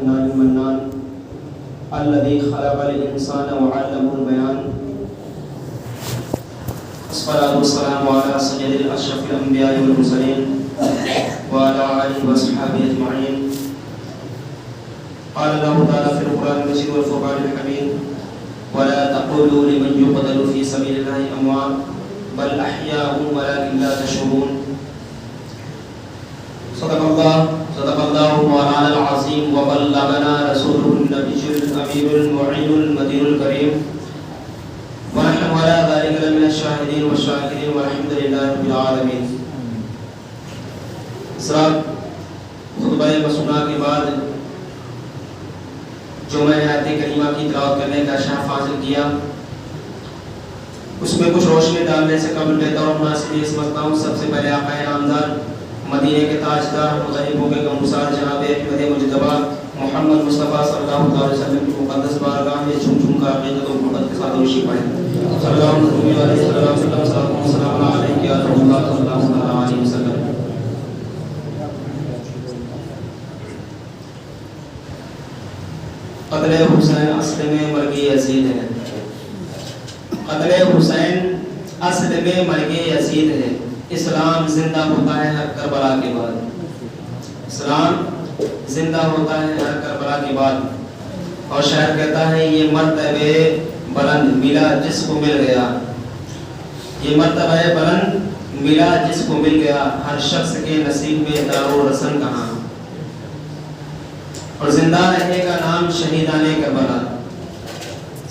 الحنان المنان الذي خلق الإنسان وعلمه البيان الصلاة والسلام على سيد الأشرف الأنبياء والمرسلين وعلى آله وصحبه أجمعين. قال الله تعالى في القرآن المجيد والفرقان الحميد: ولا تقولوا لمن يقتل في سبيل الله أموات بل أحياء ولكن لا تشعرون. صدق الله مولانا العظيم وبلغنا رسوله النبي الأمين المعين المدين الكريم ونحن على ذلك من الشاهدين والشاكرين والحمد لله رب العالمين. سراب خطبہ مسنہ کے بعد جو میں نے آیت کریمہ کی تلاوت کرنے کا شرف حاصل کیا، اس میں کچھ روشنی ڈالنے سے قبل بہتر اور مناسب یہ سمجھتا ہوں سب سے پہلے آقا نامدار مدینے کے تاجدار غریبوں کے غمگسار جناب احمد مجتبی محمد مصطفیٰ صلی اللہ علیہ وسلم کی مقدس بارگاہ میں جھوم جھوم کر عقیدت و محبت کے ساتھ روشی پڑھیں. صلی اللہ علیہ وسلم علیہ یا رسول اللہ صلی اللہ علیہ وسلم. قتل حسین اصل میں مرگ یزید ہے. قتل حسین اصل میں مرگ یزید ہے. اسلام زندہ ہوتا ہے ہر کربلا کے بعد. اسلام زندہ ہوتا ہے ہر کربلا کے بعد. اور شاعر کہتا ہے یہ مرتبہ بلند ملا جس کو مل گیا. یہ مرتبہ بلند ملا جس کو مل گیا. ہر شخص کے نصیب میں دار و رسن کہاں. اور زندہ رہے گا نام شہیدان کربلا.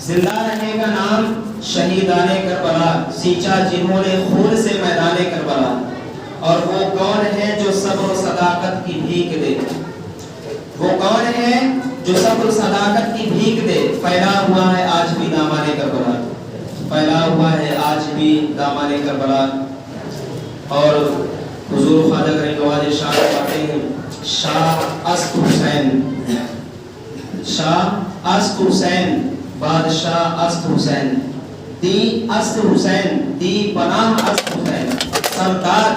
زندہ رہے گا نام شہیدان کربلا. سینچا جنہوں نے خون سے میدان کربلا. اور وہ کون ہے جو صبر و صداقت کی بھیک دے. وہ کون ہے جو صبر و صداقت کی بھیک دے. پھیلا ہوا ہے آج بھی دامان کربلا. پھیلا ہوا ہے آج بھی دامان کربلا. اور حضور خواجہ کریم نواز شاہ کہتے ہیں شاہ است حسین. شاہ است حسین بادشاہ است حسین. دی است حسین دی پناہ است حسین. سرداد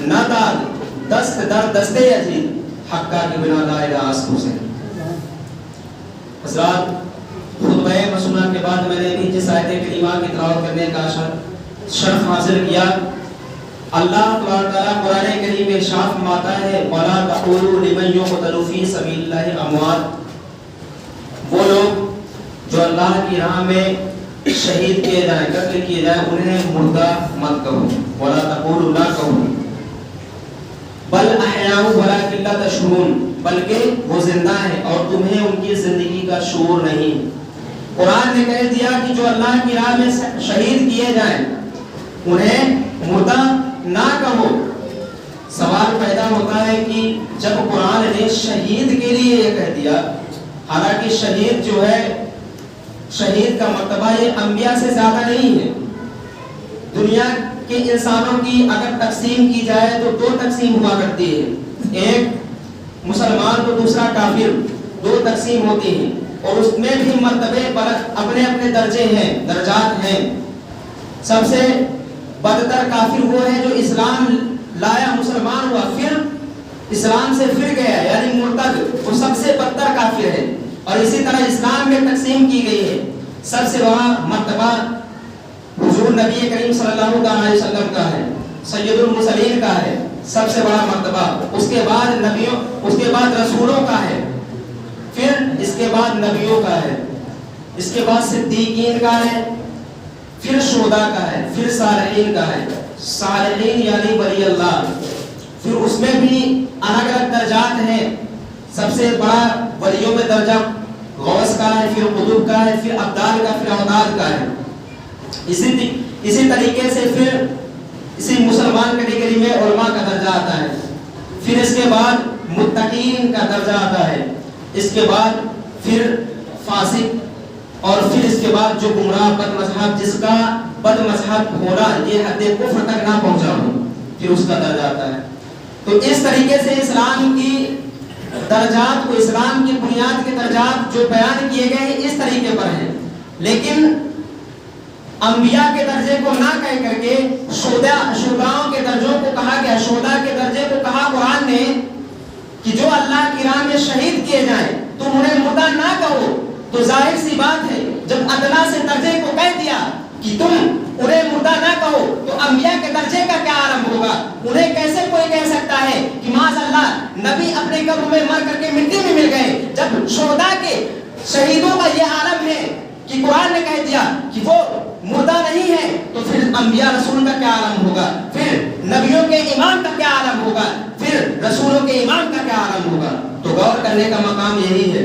نہ داد دست در دستے عزیز حقہ کی بنا لا الہ است حسین. حضرات خطبہ مسنہ کے بعد میں نے بھی جس آیت کریمہ کی تلاوت کرنے کا شرف حاصل کیا، اللہ تبارک تعالیٰ قرآن کریم میں ارشاد فرماتا ہے وَلَا تَقُولُوا لِمَن يُقْتَلُ فِي سَبِيلِ اللَّهِ أَمْوَاتٌ. وہ لوگ جو اللہ کی راہ میں شہید کیے جائیں، قتل کیے جائیں، انہیں مردہ مت کہو. وَلَا تَقُولُوا نہ کہو بل احیاء وَلَٰكِن لَا تَشْعُرُونَ، بلکہ وہ زندہ ہیں اور تمہیں ان کی زندگی کا شعور نہیں. قرآن نے کہہ دیا کہ جو اللہ کی راہ میں شہید کیے جائیں انہیں مردہ نہ کہو. سوال پیدا ہوتا ہے کہ جب قرآن نے شہید کے لیے یہ کہہ دیا، حالانکہ شہید جو ہے، شہید کا مرتبہ یہ انبیاء سے زیادہ نہیں ہے. دنیا کے انسانوں کی اگر تقسیم کی جائے تو دو تقسیم ہوا کرتی ہے، ایک مسلمان تو دوسرا کافر. دو تقسیم ہوتی ہیں اور اس میں بھی مرتبے اپنے اپنے درجے ہیں، درجات ہیں. سب سے بدتر کافر وہ ہے جو اسلام لایا، مسلمان ہوا، پھر اسلام سے پھر گیا، یعنی مرتد، وہ سب سے بدتر کافر ہے. اور اسی طرح اسلام میں تقسیم کی گئی ہے. سب سے بڑا مرتبہ حضور نبی کریم صلی اللہ علیہ وسلم کا ہے، سید المرسلین کا ہے، سب سے بڑا مرتبہ. اس کے بعد نبیوں، اس کے بعد رسولوں کا ہے، پھر اس کے بعد نبیوں کا ہے، اس کے بعد صدیقین کا ہے، پھر شہداء کا ہے، پھر صالحین کا ہے. صالحین یعنی ولی اللہ. پھر اس میں بھی الگ الگ درجات ہیں. سب سے بڑا ولیوں میں درجہ غوث کا ہے، پھر قطب کا ہے، پھر ابدال کا، پھر اوداد کا ہے. اسی طریقے سے پھر اسی مسلمان کیٹیگری میں علماء کا درجہ آتا ہے. پھر اس کے بعد متقین کا درجہ آتا ہے. اس کے بعد پھر فاسق، اور پھر اس کے بعد جو گمراہ بد مذہب، جس کا بد مذہب ہونا یہ حد کفر تک نہ پہنچا ہو، پھر اس کا درجہ آتا ہے. تو اس طریقے سے اسلام کی درجات کو، اسلام کی بنیاد کے درجات جو بیان کیے گئے ہیں اس طریقے پر ہیں. لیکن انبیاء کے درجے کو نہ کہہ کر کے شہداؤں کے درجوں کو کہا گیا. شہداء کے درجے کو کہا قرآن نے کہ جو اللہ کی راہ میں شہید کیے جائیں तुम उन्हें मुर्दा ना कहो, तो जाहिर सी बात है जब अदना से दर्जे को कह दिया कि तुम उन्हें मुर्दा ना कहो, तो अंबिया के दर्जे का क्या आरंभ होगा? उन्हें कैसे कोई कह सकता है कि माज़अल्लाह नबी अपने कब्र में मर करके मिट्टी में मिल गए, जब शुहदा के शहीदों का यह आलम है कि कुरान ने कह दिया कि वो मुर्दा नहीं है, तो फिर अंबिया रसूल का क्या आलम होगा? फिर नबियों के इमाम का क्या आलम होगा? फिर रसूलों के इमाम का क्या आलम होगा? तो गौर करने का मकाम यही है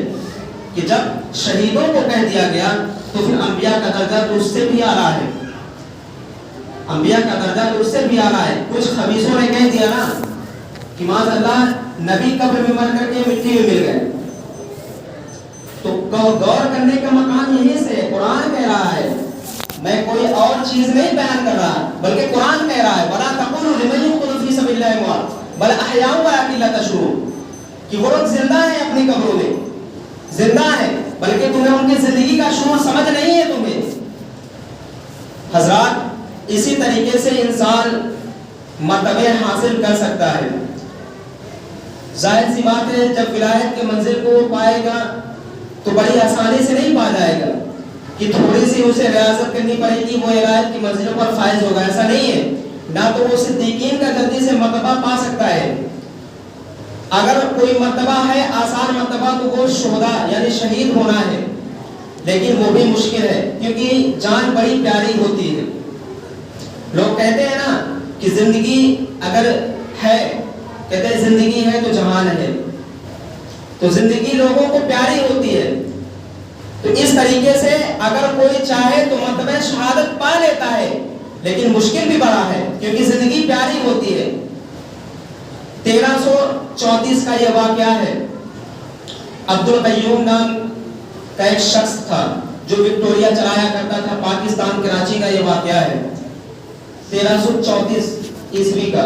कि जब शहीदों को कह दिया गया तो फिर अंबिया का दर्जा तो उससे भी आला है, अंबिया का दर्जा तो उससे भी आला है। कुछ खबीसों ने कह दिया ना कि माज़अल्लाह नबी कब्र में मर करके मिट्टी में मिल गए, तो गौर करने का मकाम यही से कुरान कह रहा है, मैं कोई और चीज नहीं बयान कर रहा, बल्कि कुरान कह रहा है वला तकुलू लिमन युक़तलू फी सबिलिल्लाहि अमवात बल अहयाउ वलाकिन ला तशऊरून, कि वो लोग जिंदा हैं अपनी कब्रों में, जिंदा है, बल्कि तुम्हें उनकी जिंदगी का शूर समझ नहीं है तुम्हें। हजरात, इसी तरीके से इंसान मर्तबे हासिल कर सकता है। जाहिर सी बात है जब विलायत के मंजिल को पाएगा तो बड़ी आसानी से नहीं पा जाएगा कि थोड़ी सी उसे रियाजत करनी पड़ेगी वो विलायत की मंजिल पर फायज होगा, ऐसा नहीं है। ना तो वो सिद्दीकीन का जल्दी से मर्तबा पा सकता है, अगर कोई मर्तबा है आसान मर्तबा तो वो शुहदा यानी शहीद होना है, लेकिन वो भी मुश्किल है क्योंकि जान बड़ी प्यारी होती है। लोग कहते हैं ना कि जिंदगी अगर है, कहते हैं जिंदगी है तो जहान है, तो जिंदगी लोगों को प्यारी होती है। तो इस तरीके से अगर कोई चाहे तो मर्तबा शहादत पा लेता है, लेकिन मुश्किल भी बड़ा है क्योंकि जिंदगी प्यारी होती है। 1334 का यह वाकया है। अब्दुल कय्यूम नाम का एक शख्स था जो विक्टोरिया चलाया करता था, पाकिस्तान कराची का यह वाकया है 1334 ईस्वी का।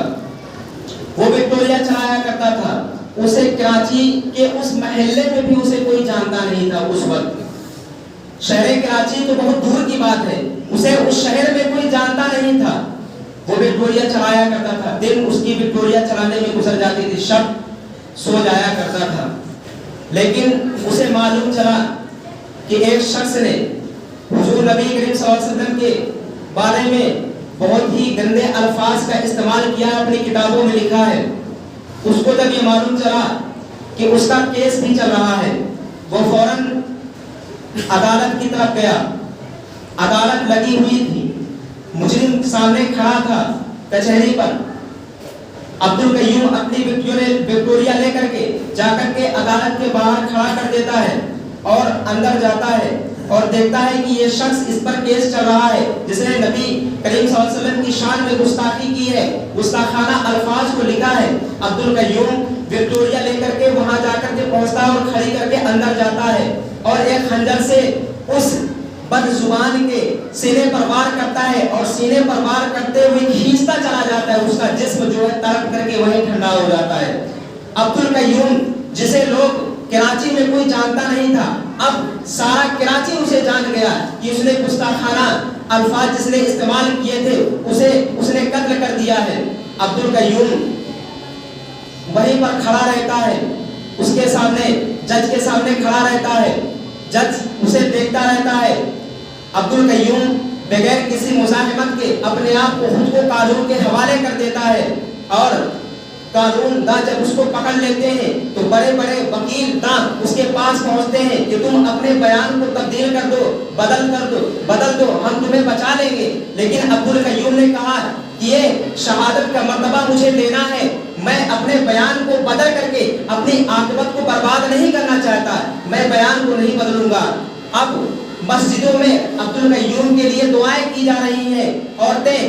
वो विक्टोरिया चलाया करता था, उसे कराची के उस महल्ले में भी उसे कोई जानता नहीं था उस वक्त। शहर कराची तो बहुत दूर की बात है, उसे उस शहर में कोई जानता नहीं था। वो विक्टोरिया चलाया करता था, दिन उसकी विक्टोरिया चलाने में गुजर जाती थी, शब सो जाया करता था। लेकिन उसे मालूम चला कि एक शख्स ने हुजूर नबी करीम सल्लल्लाहु अलैहि वसल्लम के बारे में बहुत ही गंदे अल्फाज का इस्तेमाल किया, अपनी किताबों में लिखा है। उसको जब ये मालूम चला कि उसका केस भी चल रहा है, वो फौरन अदालत की तरफ गया। अदालत लगी हुई थी, मुजरिम सामने खड़ा था कचहरी पर। अब्दुल कय्यूम अपनी विक्टोरिया लेकर के जाकर के अदालत के बाहर खड़ा कर देता है और अंदर जाता है और देखता है कि ये शख्स, इस पर केस चल रहा है जिसने नबी करीम सल्लल्लाहु अलैहि वसल्लम की शान में गुस्ताखी की है, गुस्ताखाना अल्फाज को लिखा है। अब्दुल कय्यूम विक्टोरिया लेकर के वहां जाकर के पहुंचता है और खड़ी करके अंदर जाता है और एक खंजर से उस बदजुबान के सीने पर वार करता है और सीने पर वार करते हुए खींचता चला जाता है। उसका जिस्म जो है तड़प करके वहीं ठंडा हो जाता है। अब्दुल कय्यूम, जिसे लोग कराची में कोई जानता नहीं था, अब सारा कराची उसे जान गया कि उसने गुस्ताखाना अल्फाज जिसने इस्तेमाल किए थे उसने कत्ल कर दिया है। अब्दुल कय्यूम वहीं पर खड़ा रहता है, उसके सामने जज के सामने खड़ा रहता है। जज उसे देखता रहता है। अब्दुल कय्यूम बगैर किसी मुज़ाहिमत के अपने आप को खुद को कानून के हवाले कर देता है और कानूनदां जब उसको पकड़ लेते हैं तो बड़े बड़े वकील दां उसके पास पहुंचते हैं कि तुम अपने बयान को तब्दील कर दो, बदल दो, हम तुम्हें बचा लेंगे। लेकिन अब्दुल कय्यूम ने कहा कि ये शहादत का मर्तबा मुझे लेना है, मैं अपने बयान को बदल करके अपनी आखिरत को बर्बाद नहीं करना चाहता, मैं बयान को नहीं बदलूंगा। अब मस्जिदों में अब्दुल कय्यूम के लिए दुआएं की जा रही हैं, औरतें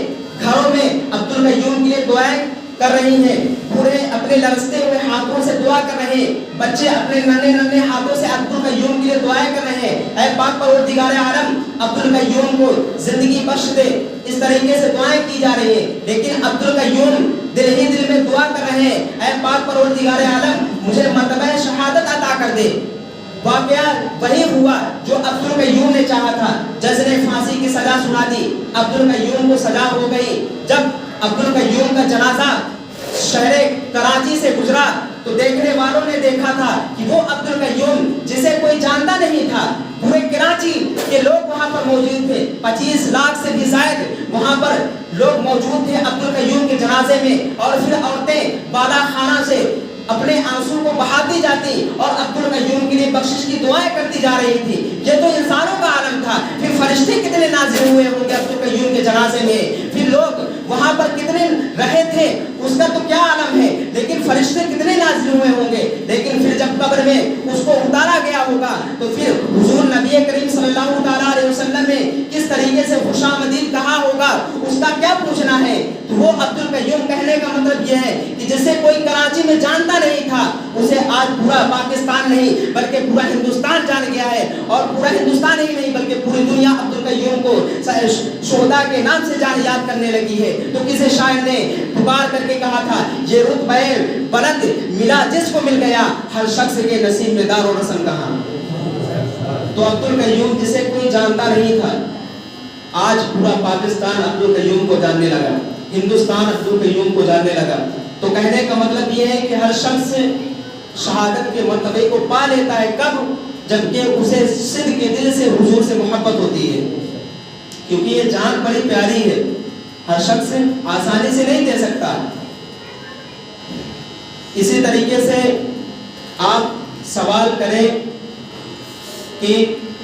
घरों में अब्दुल कय्यूम के लिए दुआएं कर रही हैं, बूढ़े अपने लरसते हुए हाथों से दुआ कर रहे हैं, बच्चे अपने नन्हे नन्हे हाथों से अब्दुल कय्यूम के लिए दुआएं कर रहे हैं। ऐ पाक परवरदिगार आलम, अब्दुल कय्यूम को जिंदगी बख्श दे, इस तरीके से दुआएं की जा रही है। लेकिन अब्दुल कय्यूम दिल ही दिल में दुआ कर रहे हैं, ऐ पाक परवरदिगार आलम मुझे मर्तबा शहादत अता कर दे। वाकया वही हुआ जो अब्दुल कय्यूम ने चाहा था। जज ने फांसी की सजा सुना दी, अब्दुल कय्यूम को सजा हो गई। जब अब्दुल कय्यूम का जनाजा शहर कराची से गुजरा तो देखने वालों ने देखा था कि वो अब्दुल कय्यूम जिस 25 लाख से भी ज़ायद वहाँ पर लोग मौजूद थे अब्दुल कय्यूम के जनाजे में। और फिर औरतें बाला खाना से अपने आंसू को बहाती जाती और अब्दुल कय्यूम के लिए बख्शिश की दुआएं करती जा रही थी। ये तो इंसानों का आलम था। फिर फरिश्ते कितने नाज़िल हुए होंगे अब्दुल कय्यूम के जनाजे में, फिर लोग वहाँ पर कितने रहे थे उसका तो क्या आलम है, लेकिन फरिश्ते कितने नाज़िल हुए होंगे। लेकिन फिर जब कब्र में उसको उतारा गया होगा तो फिर हुजूर नबी करीम सल्लल्लाहु अलैहि वसल्लम ने किस तरीके से खुशामदीद कहा होगा उसका क्या पूछना है। तो वो अब्दुल कय्यूम कहने का मतलब यह है कि जिसे कोई कराची में जानता नहीं था उसे आज पूरा पाकिस्तान नहीं बल्कि पूरा हिंदुस्तान जान गया है। और पूरा हिंदुस्तान ही नहीं बल्कि पूरी दुनिया अब्दुल कय्यूम को शोहदा के नाम से जान याद करने लगी है। तो किसी शायर ने पुकार करके कहा था, ये रुतबे बुलंद मिला जिसको मिल गया, हर शख्स के नसीब में दारो रसन कहाँ। तो अब्दुल कय्यूम जिसे कोई जानता नहीं था आज पूरा पाकिस्तान अब्दुल कय्यूम को जानने लगा, हिंदुस्तान अब्दुल कय्यूम को जानने लगा। तो कहने का मतलब ये है कि हर शख्स शहादत के मर्तबे को पा लेता है कब, जबकि उसे सिद्ध के दिल से हुजूर से मोहब्बत होती है, क्योंकि ये जान बड़ी प्यारी है, हर शख्स आसानी से नहीं दे सकता। इसी तरीके से आप सवाल करें कि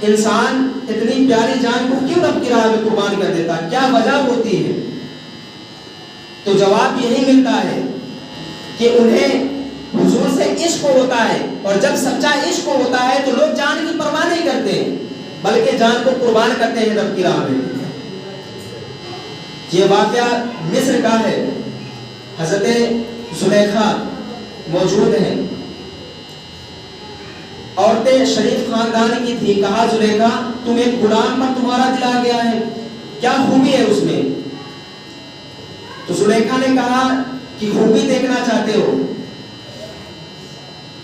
इंसान इतनी प्यारी जान को क्यों रब की राह में कुर्बान कर देता, क्या वजह होती है। तो जवाब यही मिलता है कि उन्हें हुजूर से इश्क होता है, और जब सच्चा इश्क होता है तो लोग जान की परवाह नहीं करते बल्कि जान को कुर्बान करते हैं रब की राह में। ये वाकया मिस्र का है। हज़रत ज़ुलेखा मौजूद हैं, औरतें शरीफ खानदान की थी। कहा, ज़ुलेखा तुम एक गुलाम पर तुम्हारा दिल आ गया है, क्या खूबी है उसमें। तो ज़ुलेखा ने कहा कि खूबी देखना चाहते हो।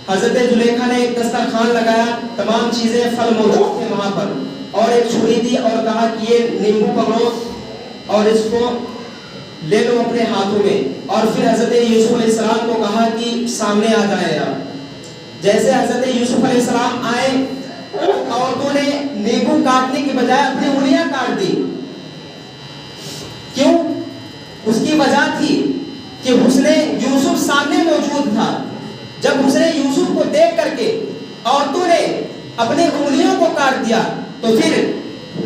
हज़रत ज़ुलेखा ने एक दस्तरखान लगाया, तमाम चीज़ें फल मौजूद थे वहाँ पर, और एक छुरी दी और कहा कि ये नींबू पकड़ो और इसको ले लो अपने हाथों में। और फिर हज़रत यूसुफ अलैहिस्सलाम को कहा कि सामने आ जाए आप। जैसे हज़रत यूसुफ अलैहिस्सलाम आए, औरतों ने नींबू काटने के बजाय अपनी उंगलियां काट दी। क्यों? उसकी वजह थी कि हुस्ने यूसुफ सामने मौजूद था। जब हुस्ने यूसुफ को देख करके औरतों ने अपनी उंगलियों को काट दिया तो फिर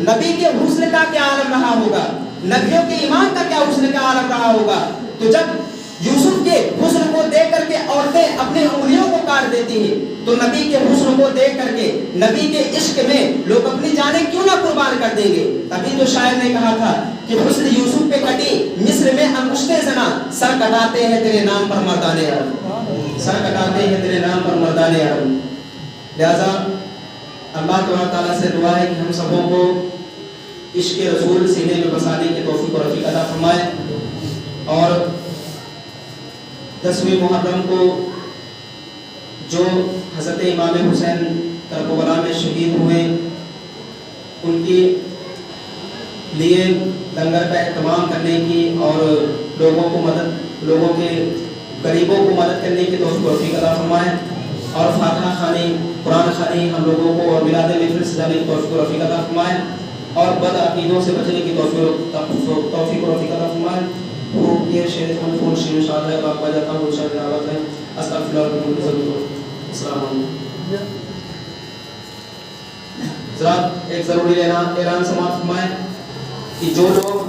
नबी के हुस्न का क्या आलम रहा होगा, नबियों के ईमान का क्या हुस्न का आलम रहा होगा। तो जब यूसुफ के हुस्न को देख करके औरतें अपनी उंगलियों को काट देती हैं तो नबी के हुस्न को देख करके नबी के इश्क में लोग अपनी जानें क्यों ना कुर्बान कर देंगे। तभी तो शायर ने कहा था कि हुस्न यूसुफ पे कटी मिस्र में अंगुश्ते ज़ना, सर कटाते हैं तेरे नाम पर मर्दाने अरब, सर कटाते हैं तेरे नाम पर मर्दाने अरब। लिहाजा अल्लाह ताला से दुआ है कि हम सबों को इश्क रसूल सीने में बसाने की तौफीक और रफ़ीक अता फरमाए। और 10वीं मुहर्रम को जो हज़रत इमाम हुसैन करबला में शहीद हुए, उनके लिए लंगर का एहतमाम करने की और लोगों के गरीबों को मदद करने की तौफीक और रफ़ीक अता फरमाए। और फातिहा खानी, कुरान खानी हम लोगों को और मिलाद महफिल सजाने की तौफीक और रफ़ीक अता फरमाए, और बद अक़ीदों से बचने की तौफीक और रफ़ीक अता फरमाए। वो ये शेर हम फोन शेर शाद है बाबा जाता हूँ इंशाअल्लाह आवाज़ है अस्तगफिरुल्लाह। ज़रा एक ज़रूरी ऐलान समाप्त फरमाएं कि जो लोग